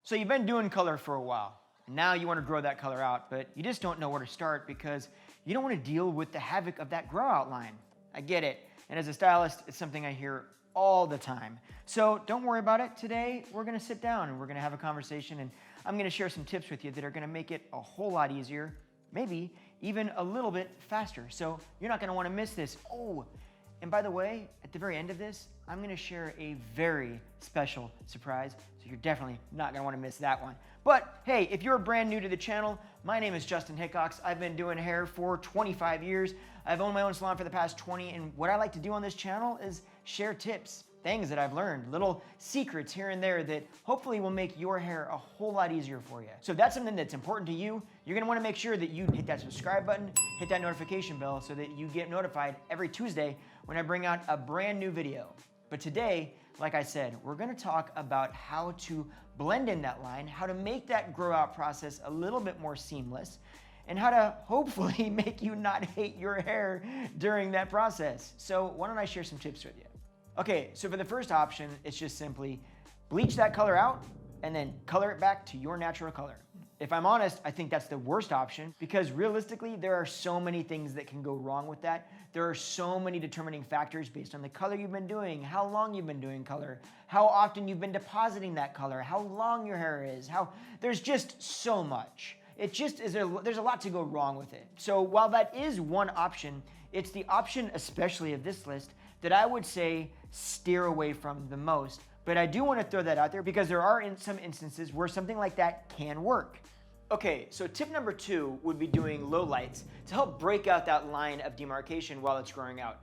So you've been doing color for a while. Now you want to grow that color out, but you just don't know where to start because you don't want to deal with the havoc of that grow out line. I get it. And as a stylist, it's something I hear all the time. So don't worry about it. Today, we're going to sit down and we're going to have a conversation, and I'm going to share some tips with you that are going to make it a whole lot easier, maybe even a little bit faster. So you're not going to want to miss this. Oh, and by the way, at the very end of this, I'm going to share a very special surprise. So you're definitely not going to want to miss that one. But hey, if you're brand new to the channel, my name is Justin Hickox. I've been doing hair for 25 years. I've owned my own salon for the past 20, and what I like to do on this channel is share tips, things that I've learned, little secrets here and there that hopefully will make your hair a whole lot easier for you. So if that's something that's important to you, you're gonna wanna make sure that you hit that subscribe button, hit that notification bell so that you get notified every Tuesday when I bring out a brand new video. But today, like I said, we're gonna talk about how to blend in that line, how to make that grow out process a little bit more seamless, and how to hopefully make you not hate your hair during that process. So why don't I share some tips with you? Okay, so for the first option, it's just simply bleach that color out and then color it back to your natural color. If I'm honest, I think that's the worst option because realistically, there are so many things that can go wrong with that. There are so many determining factors based on the color you've been doing, how long you've been doing color, how often you've been depositing that color, how long your hair is, there's just so much. It just is, there's a lot to go wrong with it. So while that is one option, it's the option, especially of this list, that I would say steer away from the most. But I do want to throw that out there because there are some instances where something like that can work. Okay, so tip number 2 would be doing low lights to help break out that line of demarcation while it's growing out.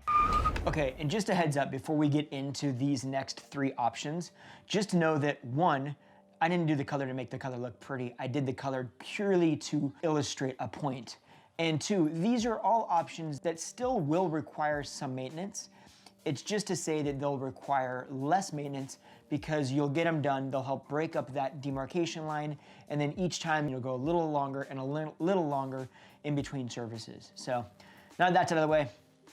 Okay, and just a heads up before we get into these next 3 options, just to know that 1, I didn't do the color to make the color look pretty. I did the color purely to illustrate a point. And 2, these are all options that still will require some maintenance. It's just to say that they'll require less maintenance because you'll get them done, they'll help break up that demarcation line, and then each time you'll go a little longer and a little longer in between services. So now that's out of the way,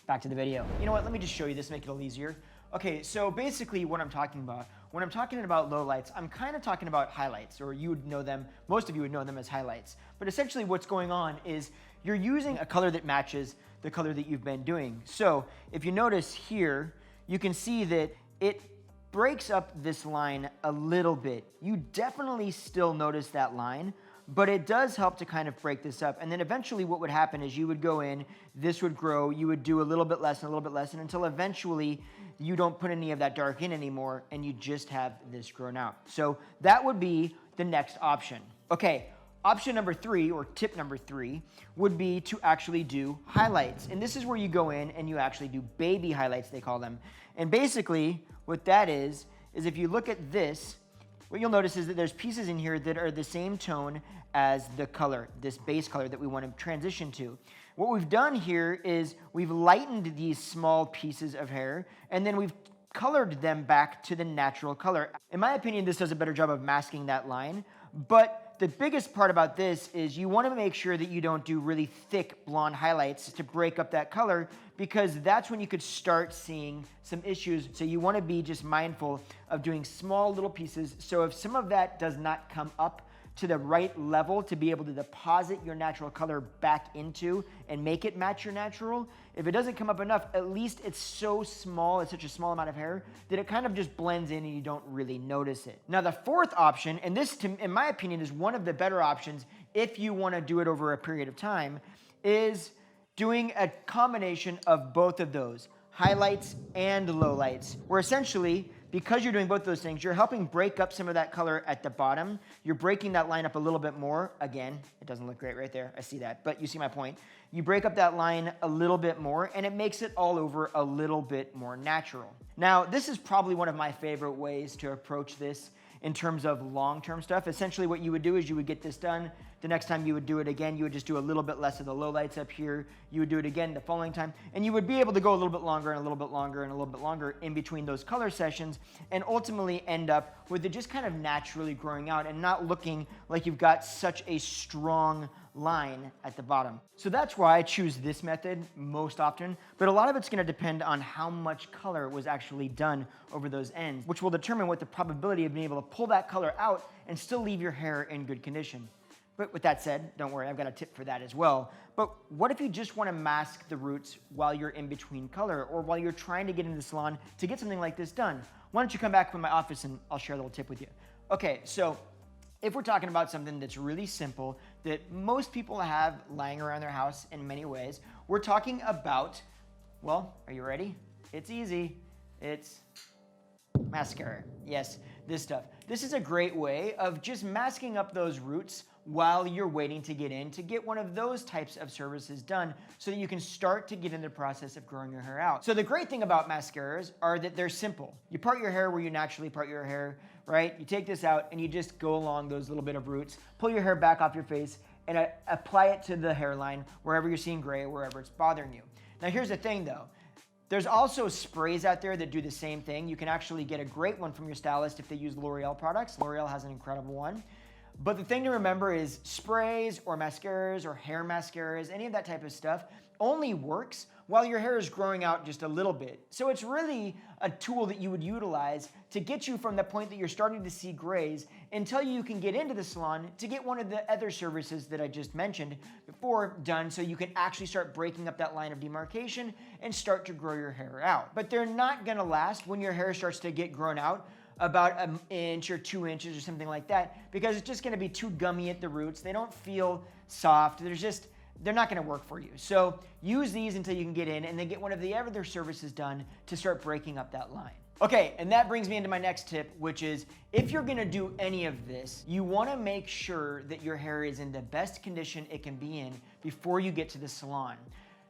back to the video. You know what, let me just show you this, make it a little easier. Okay, so basically what I'm talking about, when I'm talking about low lights, I'm kind of talking about highlights, or you would know them, most of you would know them as highlights. But essentially what's going on is you're using a color that matches the color that you've been doing. So if you notice here, you can see that it breaks up this line a little bit. You definitely still notice that line, but it does help to kind of break this up. And then eventually what would happen is you would go in, this would grow, you would do a little bit less and a little bit less, and until eventually you don't put any of that dark in anymore and you just have this grown out. So that would be the next option. Okay, option number 3, or tip number 3, would be to actually do highlights. And this is where you go in and you actually do baby highlights, they call them. And basically what that is if you look at this, what you'll notice is that there's pieces in here that are the same tone as the color, this base color that we want to transition to. What we've done here is we've lightened these small pieces of hair and then we've colored them back to the natural color. In my opinion, this does a better job of masking that line, but the biggest part about this is you want to make sure that you don't do really thick blonde highlights to break up that color because that's when you could start seeing some issues. So you want to be just mindful of doing small little pieces. So if some of that does not come up to the right level to be able to deposit your natural color back into and make it match your natural, if it doesn't come up enough, at least it's so small, it's such a small amount of hair that it kind of just blends in and you don't really notice it. Now the 4th option, and this in my opinion is one of the better options if you want to do it over a period of time, is doing a combination of both of those, highlights and lowlights, where essentially, because you're doing both those things, you're helping break up some of that color at the bottom. You're breaking that line up a little bit more. Again, it doesn't look great right there. I see that, but you see my point. You break up that line a little bit more and it makes it all over a little bit more natural. Now, this is probably one of my favorite ways to approach this in terms of long-term stuff. Essentially what you would do is you would get this done. The next time you would do it again, you would just do a little bit less of the lowlights up here. You would do it again the following time, and you would be able to go a little bit longer and a little bit longer and a little bit longer in between those color sessions and ultimately end up with it just kind of naturally growing out and not looking like you've got such a strong line at the bottom. So that's why I choose this method most often, but a lot of it's gonna depend on how much color was actually done over those ends, which will determine what the probability of being able to pull that color out and still leave your hair in good condition. But with that said, don't worry, I've got a tip for that as well. But what if you just want to mask the roots while you're in between color, or while you're trying to get into the salon to get something like this done? Why don't you come back from my office and I'll share a little tip with you. Okay, so if we're talking about something that's really simple that most people have lying around their house in many ways, we're talking about, well, are you ready? It's easy. It's mascara. Yes, this stuff. This is a great way of just masking up those roots while you're waiting to get in to get one of those types of services done so that you can start to get in the process of growing your hair out. So the great thing about mascaras are that they're simple. You part your hair where you naturally part your hair, right? You take this out and you just go along those little bit of roots, pull your hair back off your face and apply it to the hairline wherever you're seeing gray, wherever it's bothering you. Now here's the thing though. There's also sprays out there that do the same thing. You can actually get a great one from your stylist if they use L'Oreal products. L'Oreal has an incredible one. But the thing to remember is sprays or mascaras or hair mascaras, any of that type of stuff, only works while your hair is growing out just a little bit. So it's really a tool that you would utilize to get you from the point that you're starting to see grays until you can get into the salon to get one of the other services that I just mentioned before done, so you can actually start breaking up that line of demarcation and start to grow your hair out. But they're not gonna last when your hair starts to get grown out about an inch or 2 inches or something like that, because it's just gonna be too gummy at the roots. They don't feel soft. They're not gonna work for you. So use these until you can get in and then get one of the other services done to start breaking up that line. Okay, and that brings me into my next tip, which is if you're gonna do any of this, you wanna make sure that your hair is in the best condition it can be in before you get to the salon.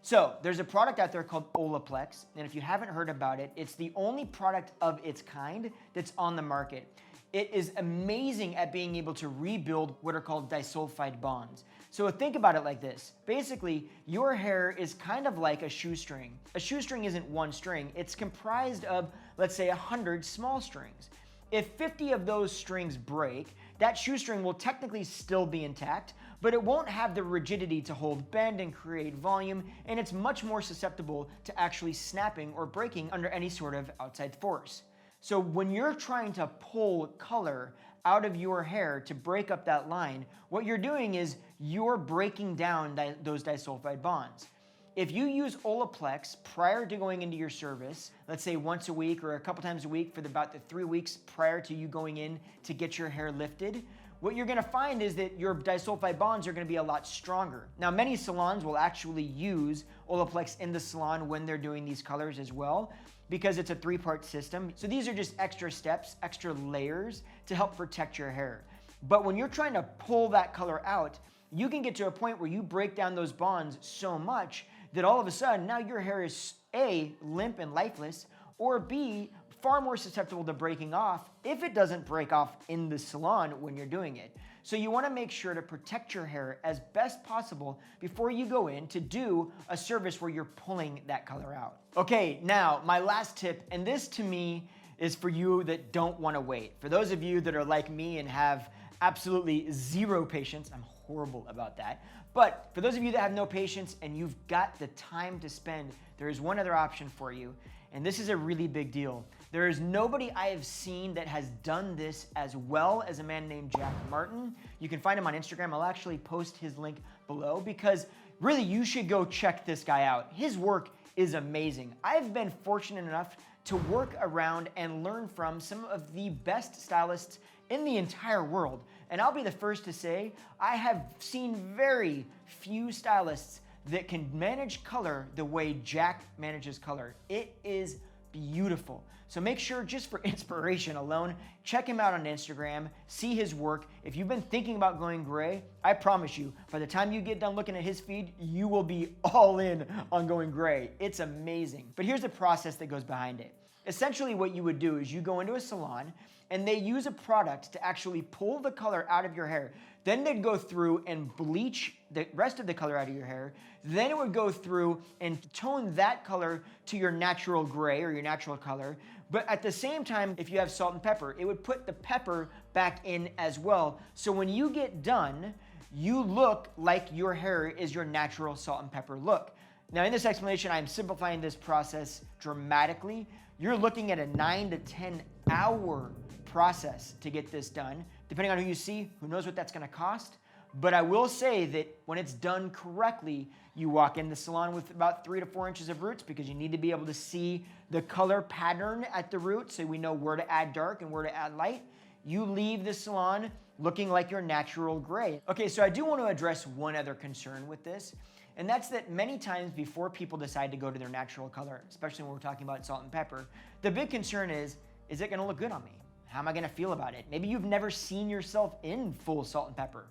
So there's a product out there called Olaplex, and if you haven't heard about it, it's the only product of its kind that's on the market. It is amazing at being able to rebuild what are called disulfide bonds. So think about it like this. Basically, your hair is kind of like a shoestring. A shoestring isn't one string. It's comprised of, let's say, 100 small strings. If 50 of those strings break, that shoestring will technically still be intact, but it won't have the rigidity to hold bend and create volume, and it's much more susceptible to actually snapping or breaking under any sort of outside force. So when you're trying to pull color out of your hair to break up that line, what you're doing is you're breaking down those disulfide bonds. If you use Olaplex prior to going into your service, let's say once a week or a couple times a week for about the 3 weeks prior to you going in to get your hair lifted, what you're gonna find is that your disulfide bonds are gonna be a lot stronger. Now, many salons will actually use Olaplex in the salon when they're doing these colors as well, because it's a 3-part system. So these are just extra steps, extra layers to help protect your hair. But when you're trying to pull that color out, you can get to a point where you break down those bonds so much that all of a sudden now your hair is A, limp and lifeless, or B, far more susceptible to breaking off if it doesn't break off in the salon when you're doing it. So you wanna make sure to protect your hair as best possible before you go in to do a service where you're pulling that color out. Okay, now my last tip, and this to me is for you that don't wanna wait. For those of you that are like me and have absolutely zero patience, I'm horrible about that. But for those of you that have no patience and you've got the time to spend, there is one other option for you. And this is a really big deal. There is nobody I have seen that has done this as well as a man named Jack Martin. You can find him on Instagram. I'll actually post his link below because really you should go check this guy out. His work is amazing. I've been fortunate enough to work around and learn from some of the best stylists in the entire world. And I'll be the first to say, I have seen very few stylists that can manage color the way Jack manages color. It is beautiful. So make sure, just for inspiration alone, check him out on Instagram, see his work. If you've been thinking about going gray, I promise you, by the time you get done looking at his feed, you will be all in on going gray. It's amazing. But here's the process that goes behind it. Essentially what you would do is you go into a salon and they use a product to actually pull the color out of your hair. Then they'd go through and bleach the rest of the color out of your hair. Then it would go through and tone that color to your natural gray or your natural color. But at the same time, if you have salt and pepper, it would put the pepper back in as well. So when you get done, you look like your hair is your natural salt and pepper look. Now in this explanation, I'm simplifying this process dramatically. You're looking at a 9 to 10 hour process to get this done. Depending on who you see, who knows what that's gonna cost. But I will say that when it's done correctly, you walk in the salon with about 3 to 4 inches of roots because you need to be able to see the color pattern at the root so we know where to add dark and where to add light. You leave the salon looking like your natural gray. Okay, so I do want to address one other concern with this, and that's that many times before people decide to go to their natural color, especially when we're talking about salt and pepper, the big concern is it gonna look good on me? How am I gonna feel about it? Maybe you've never seen yourself in full salt and pepper.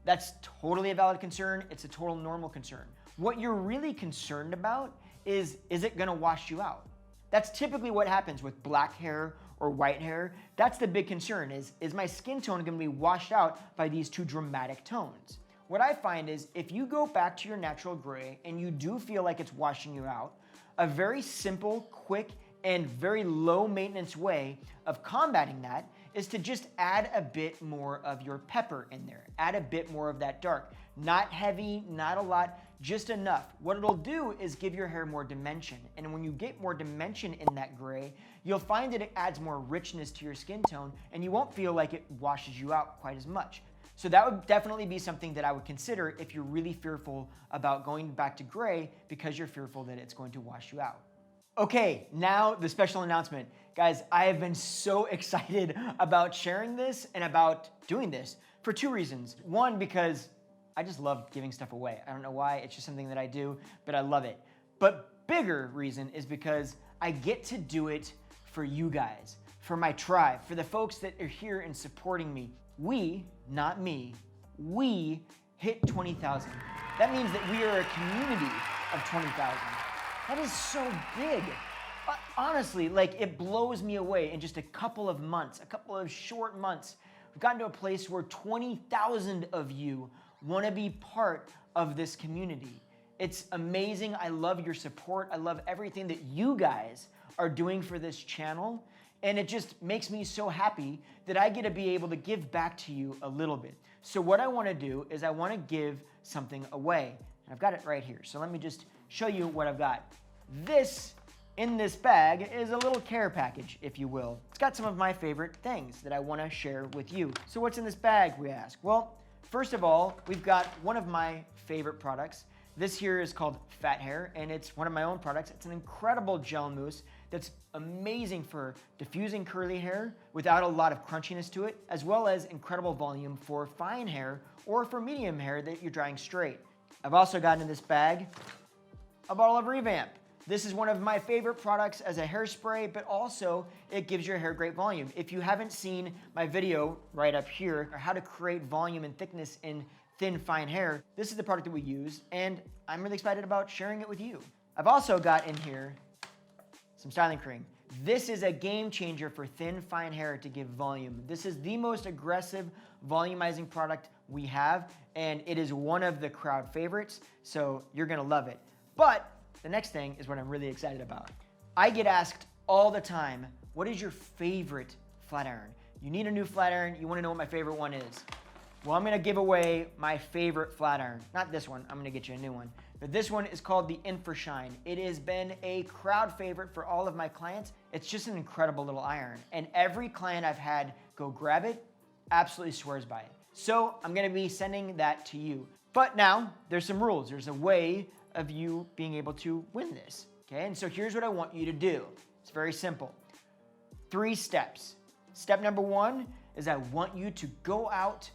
That's totally a valid concern. It's a total normal concern. What you're really concerned about is it gonna wash you out? That's typically what happens with black hair or white hair. That's the big concern is my skin tone gonna be washed out by these two dramatic tones? What I find is if you go back to your natural gray and you do feel like it's washing you out, a very simple, quick, and very low maintenance way of combating that is to just add a bit more of your pepper in there. Add a bit more of that dark. Not heavy, not a lot, just enough. What it'll do is give your hair more dimension. And when you get more dimension in that gray, you'll find that it adds more richness to your skin tone and you won't feel like it washes you out quite as much. So that would definitely be something that I would consider if you're really fearful about going back to gray because you're fearful that it's going to wash you out. Okay, now the special announcement. Guys, I have been so excited about sharing this and about doing this for two reasons. One, because I just love giving stuff away. I don't know why, it's just something that I do, but I love it. But bigger reason is because I get to do it for you guys, for my tribe, for the folks that are here and supporting me. We, not me, we hit 20,000. That means that we are a community of 20,000. That is so big. Honestly, like it blows me away in just a couple of months, a couple of short months. We've gotten to a place where 20,000 of you want to be part of this community. It's amazing. I love your support. I love everything that you guys are doing for this channel. And it just makes me so happy that I get to be able to give back to you a little bit. So what I want to do is I want to give something away. I've got it right here. So let me just show you what I've got. This in this bag is a little care package, if you will. It's got some of my favorite things that I want to share with you. So what's in this bag, we ask? Well, first of all, we've got one of my favorite products. This here is called Fat Hair, and it's one of my own products. It's an incredible gel mousse that's amazing for diffusing curly hair without a lot of crunchiness to it, as well as incredible volume for fine hair or for medium hair that you're drying straight. I've also got in this bag a bottle of Revamp. This is one of my favorite products as a hairspray, but also it gives your hair great volume. If you haven't seen my video right up here, or how to create volume and thickness in thin, fine hair, this is the product that we use, and I'm really excited about sharing it with you. I've also got in here some styling cream. This is a game changer for thin, fine hair to give volume. This is the most aggressive volumizing product we have, and it is one of the crowd favorites, so you're gonna love it. But the next thing is what I'm really excited about. I get asked all the time, what is your favorite flat iron? You need a new flat iron, you wanna know what my favorite one is. Well, I'm gonna give away my favorite flat iron. Not this one, I'm gonna get you a new one. But this one is called the Infrashine. It has been a crowd favorite for all of my clients. It's just an incredible little iron. And every client I've had go grab it absolutely swears by it. So I'm gonna be sending that to you. But now, there's some rules. There's a way of you being able to win this, okay? And so here's what I want you to do. It's very simple. 3 steps. Step number 1 is I want you to go out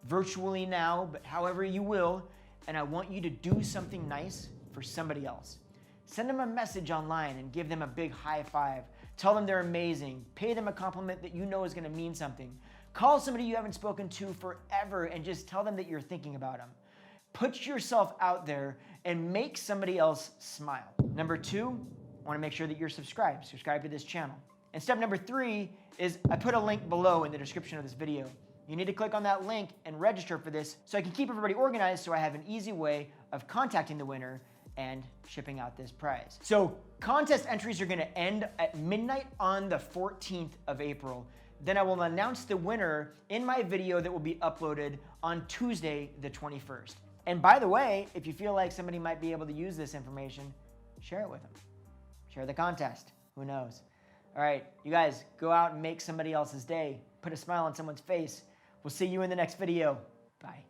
virtually now, but however you will, and I want you to do something nice for somebody else. Send them a message online and give them a big high five. Tell them they're amazing. Pay them a compliment that you know is gonna mean something. Call somebody you haven't spoken to forever and just tell them that you're thinking about them. Put yourself out there and make somebody else smile. Number 2, I wanna make sure that you're subscribed. Subscribe to this channel. And step number 3 is I put a link below in the description of this video. You need to click on that link and register for this so I can keep everybody organized so I have an easy way of contacting the winner and shipping out this prize. So contest entries are gonna end at midnight on the 14th of April. then I will announce the winner in my video that will be uploaded on Tuesday, the 21st. And by the way, if you feel like somebody might be able to use this information, share it with them. Share the contest. Who knows? All right, you guys, go out and make somebody else's day. Put a smile on someone's face. We'll see you in the next video. Bye.